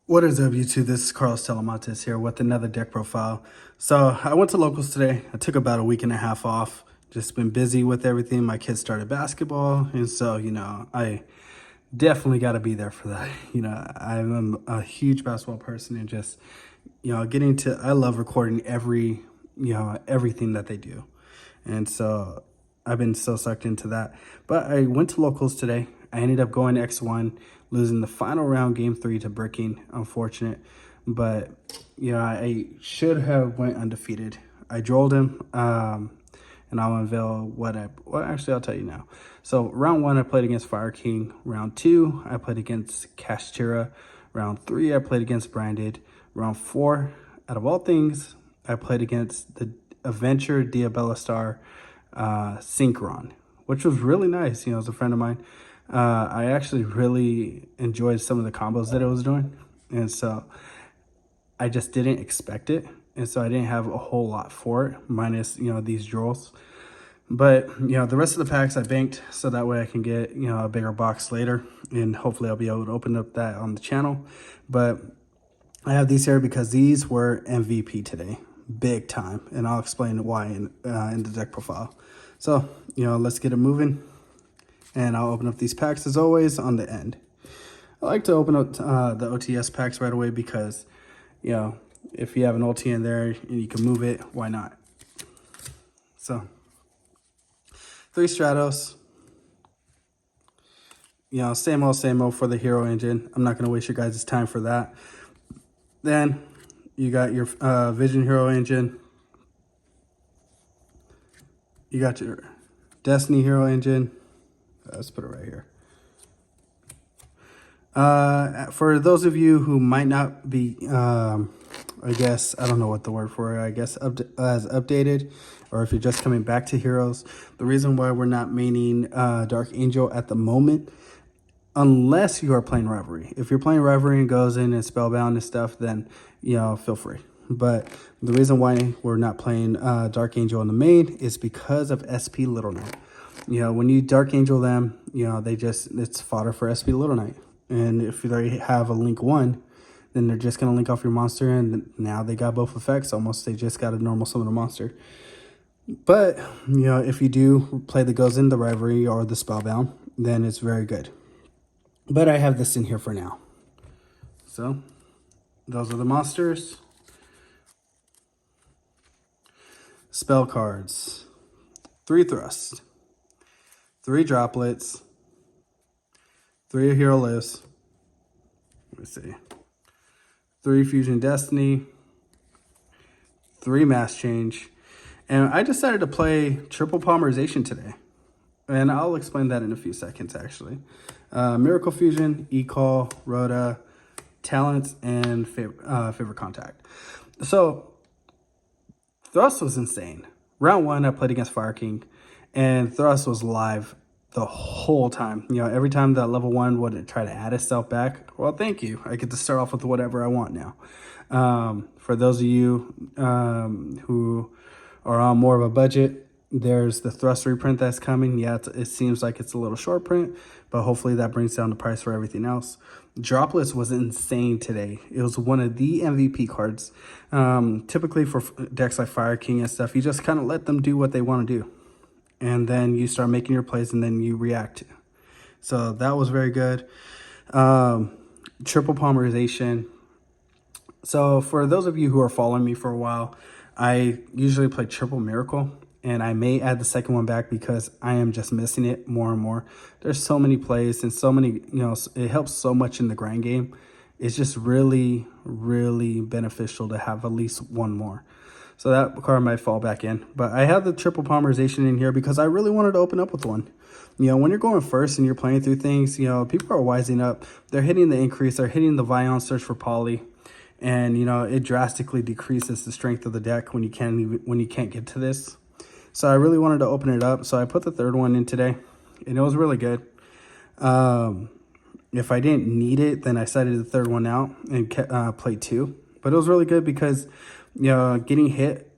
What is up, YouTube? This is Carlos Talamantes here with another deck profile. So I went to locals today. I took about a week and a half off. Just been busy with everything. My kids started basketball, and so I definitely got to be there for that. I'm a huge basketball person, and just getting to. I love recording everything that they do, and so I've been so sucked into that. But I went to locals today. I ended up going X1, losing the final round, game 3 to Bricking. Unfortunate, but I should have went undefeated. I drolled him, and I'll unveil well, actually, I'll tell you now. So round 1, I played against Fire King. Round 2, I played against Kashtira. Round 3, I played against Branded. Round 4, out of all things, I played against the Adventure Diabella Star Synchron, which was really nice. It's a friend of mine. I actually really enjoyed some of the combos that it was doing, and so I just didn't expect it, and so I didn't have a whole lot for it, minus these draws. But the rest of the packs I banked, so that way I can get a bigger box later, and hopefully I'll be able to open up that on the channel. But I have these here because these were MVP today, big time, and I'll explain why in the deck profile. So let's get it moving. And I'll open up these packs as always on the end. I like to open up the OTS packs right away because, if you have an ulti in there and you can move it, why not? So, 3 Stratos. Same old for the hero engine. I'm not going to waste your guys' time for that. Then, you got your Vision hero engine. You got your Destiny hero engine. Let's put it right here. For those of you who might not be, I don't know what the word for it, as updated, or if you're just coming back to Heroes, the reason why we're not maining Dark Angel at the moment, unless you are playing Reverie. If you're playing Reverie and goes in and Spellbound and stuff, then, feel free. But the reason why we're not playing Dark Angel in the main is because of SP Little Knight. When you Dark Angel them, it's fodder for SP Little Knight. And if they have a link 1, then they're just going to link off your monster, and now they got both effects. Almost they just got a normal summon monster. But, if you do play the goes in the Reverie or the Spellbound, then it's very good. But I have this in here for now. So, those are the monsters. Spell cards. 3 Thrust. 3 Droplets. 3 Hero Lists. Let me see. 3 Fusion Destiny. 3 Mass Change. And I decided to play Triple Polymerization today. And I'll explain that in a few seconds, actually. Miracle Fusion, E-Call, Rhoda, Talents, and Favorite Contact. So, Thrust was insane. Round 1, I played against Fire King, and Thrust was live the whole time. Every time that level 1 would try to add itself back, well, thank you. I get to start off with whatever I want now. For those of you who are on more of a budget, there's the Thrust reprint that's coming. Yeah, it seems like it's a little short print, but hopefully that brings down the price for everything else. Droplets was insane today. It was one of the MVP cards. Typically for decks like Fire King and stuff, you just kind of let them do what they want to do. And then you start making your plays and then you react. So that was very good. Triple Polymerization. So for those of you who are following me for a while, I usually play Triple Miracle. And I may add the second one back because I am just missing it more and more. There's so many plays and so many, it helps so much in the grind game. It's just really, really beneficial to have at least one more. So that card might fall back in. But I have the Triple Polymerization in here because I really wanted to open up with one. When you're going first and you're playing through things, people are wising up. They're hitting the increase. They're hitting the Vion search for poly. And, it drastically decreases the strength of the deck when you can't get to this. So I really wanted to open it up. So I put the 3rd one in today, and it was really good. If I didn't need it, then I cited the 3rd one out and played 2. But it was really good because, getting hit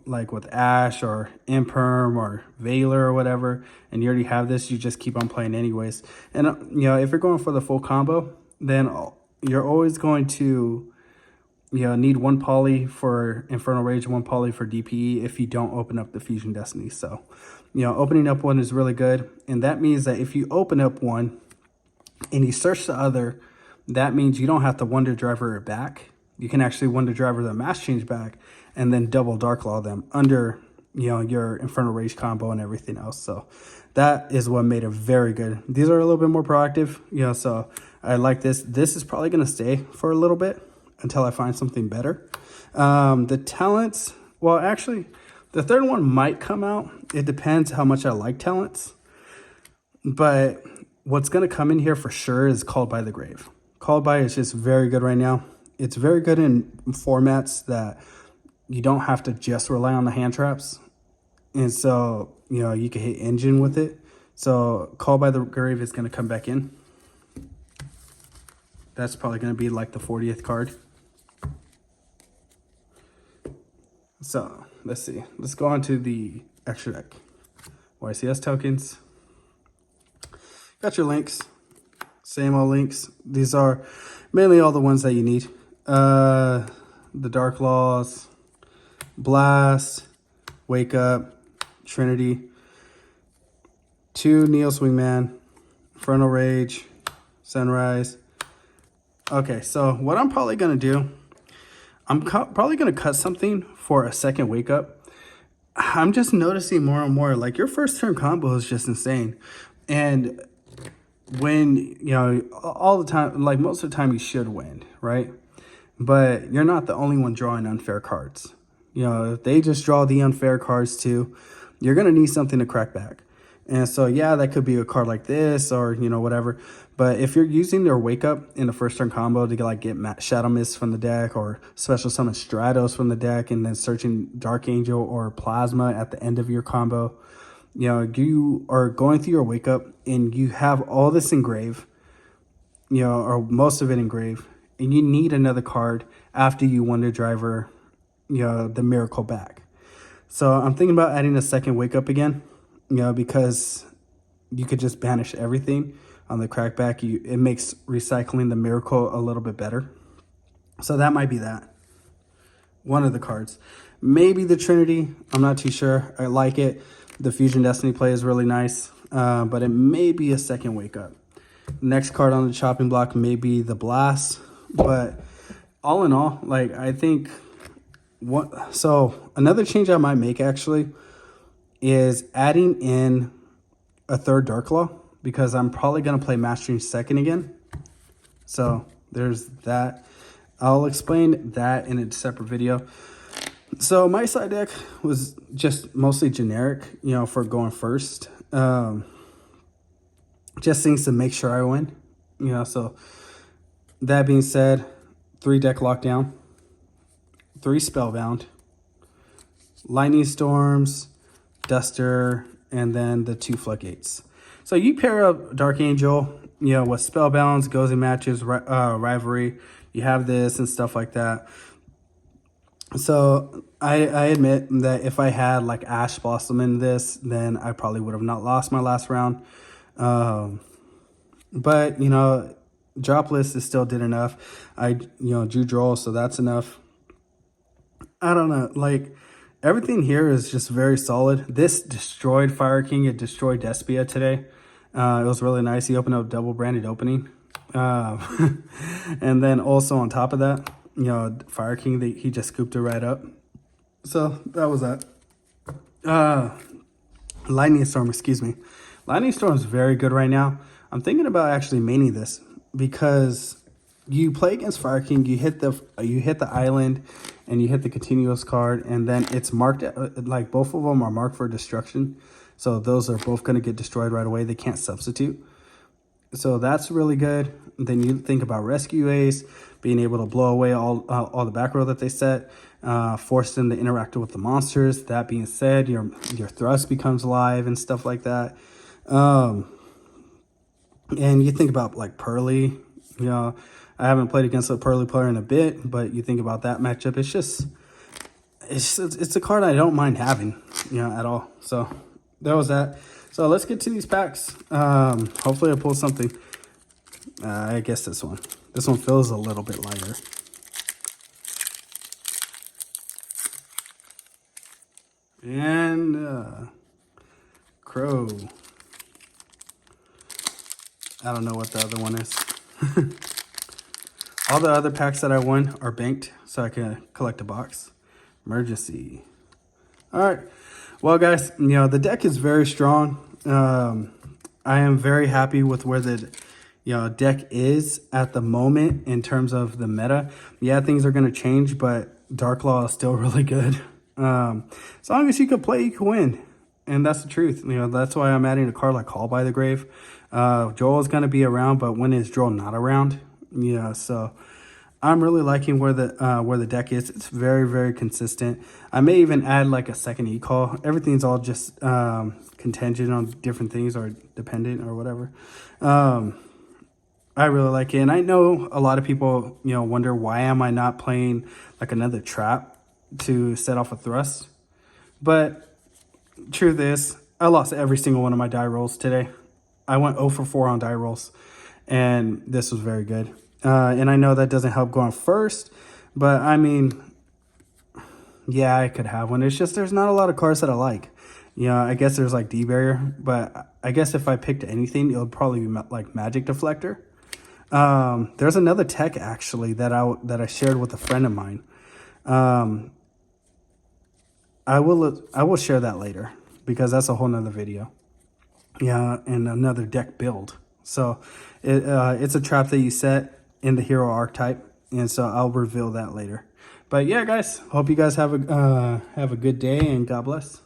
like with Ash or Imperm or Veiler or whatever, and you already have this, you just keep on playing anyways. And, if you're going for the full combo, then you're always going to need one poly for Infernal Rage and one poly for DPE if you don't open up the Fusion Destiny. So, opening up one is really good. And that means that if you open up one and you search the other, that means you don't have to Wonder Driver it back. You can actually Wonder Driver the Mass Change back and then double Dark Law them under, your Infernal Rage combo and everything else. So that is what made it very good. These are a little bit more proactive, so I like this. This is probably going to stay for a little bit until I find something better. The talents, well, actually, the third one might come out. It depends how much I like talents. But what's going to come in here for sure is Called by the Grave. Called by is just very good right now. It's very good in formats that you don't have to just rely on the hand traps. And so, you can hit engine with it. So Called by the Grave is going to come back in. That's probably going to be like the 40th card. So let's see. Let's go on to the extra deck. YCS tokens. Got your links. Same old links. These are mainly all the ones that you need. The Dark Laws, Blast, Wake Up, Trinity, 2 Neo Swingman, Infernal Rage, Sunrise. Okay, so what I'm probably going to do, I'm probably going to cut something for a second Wake Up. I'm just noticing more and more, like, your first turn combo is just insane. And when, all the time, like most of the time you should win, right? But you're not the only one drawing unfair cards. If they just draw the unfair cards too, you're going to need something to crack back. And so, yeah, that could be a card like this or, whatever. But if you're using their Wake Up in the first turn combo to get Shadow Mist from the deck or special summon Stratos from the deck and then searching Dark Angel or Plasma at the end of your combo, you are going through your Wake Up and you have all this engrave, or most of it engrave, and you need another card after you Wonder Driver, the Miracle back. So I'm thinking about adding a second Wake Up again, because you could just banish everything on the crackback. It makes recycling the Miracle a little bit better. So that might be that. One of the cards. Maybe the Trinity. I'm not too sure. I like it. The Fusion Destiny play is really nice, but it may be a second Wake Up. Next card on the chopping block may be the Blast, but all in all, like, I think so another change I might make actually is adding in a third Dark Law, because I'm probably going to play Mastering second again. So there's that. I'll explain that in a separate video. So my side deck was just mostly generic, for going first. Just things to make sure I win, so that being said, 3 deck lockdown, 3 spellbound, lightning storms, duster, and then the 2 floodgates. So you pair up Dark Angel, with spellbounds, goes in matches, rivalry. You have this and stuff like that. So I admit that if I had like Ash Blossom in this, then I probably would have not lost my last round. But drop list is still did enough. I drew draw, so that's enough. I don't know, like, everything here is just very solid. This destroyed Fire King. It destroyed Despia today. It was really nice. He opened up double branded opening. And then also on top of that, Fire King, he just scooped it right up. So that was that. Lightning Storm, excuse me. Lightning Storm is very good right now. I'm thinking about actually maining this because you play against Fire King, you hit the island, and you hit the continuous card, and then it's marked like both of them are marked for destruction. So those are both going to get destroyed right away. They can't substitute. So that's really good. Then you think about Rescue Ace, being able to blow away all the back row that they set, force them to interact with the monsters. That being said, your thrust becomes live and stuff like that. And you think about like Pearly. I haven't played against a Pearly player in a bit, but you think about that matchup. It's a card I don't mind having, at all. So that was that. So let's get to these packs. Hopefully I pull something. I guess this one. This one feels a little bit lighter. And Crow. I don't know what the other one is. All the other packs that I won are banked, so I can collect a box. Emergency. All right. Well, guys, you know, the deck is very strong. I am very happy with where the deck is at the moment in terms of the meta. Yeah, things are going to change, but Dark Law is still really good. As long as you can play, you can win. And that's the truth. You know, that's why I'm adding a card like Call by the Grave. Joel is going to be around, but when is Joel not around? Yeah, so I'm really liking where the deck is. It's very, very consistent. I may even add like a second e-call. Everything's all just contingent on different things or dependent or whatever. I really like it. And I know a lot of people, you know, wonder why am I not playing like another trap to set off a thrust? But truth is, I lost every single one of my die rolls today. I went 0 for 4 on die rolls, and this was very good. And I know that doesn't help going first, but I mean, yeah, I could have one. It's just there's not a lot of cards that I like. You know, I guess there's like D-Barrier, but I guess if I picked anything, it would probably be like Magic Deflector. There's another tech actually that I shared with a friend of mine. I will share that later because that's a whole nother video. Yeah, and another deck build. So it's a trap that you set in the hero archetype, and so I'll reveal that later. But yeah, guys, hope you guys have a good day, and God bless.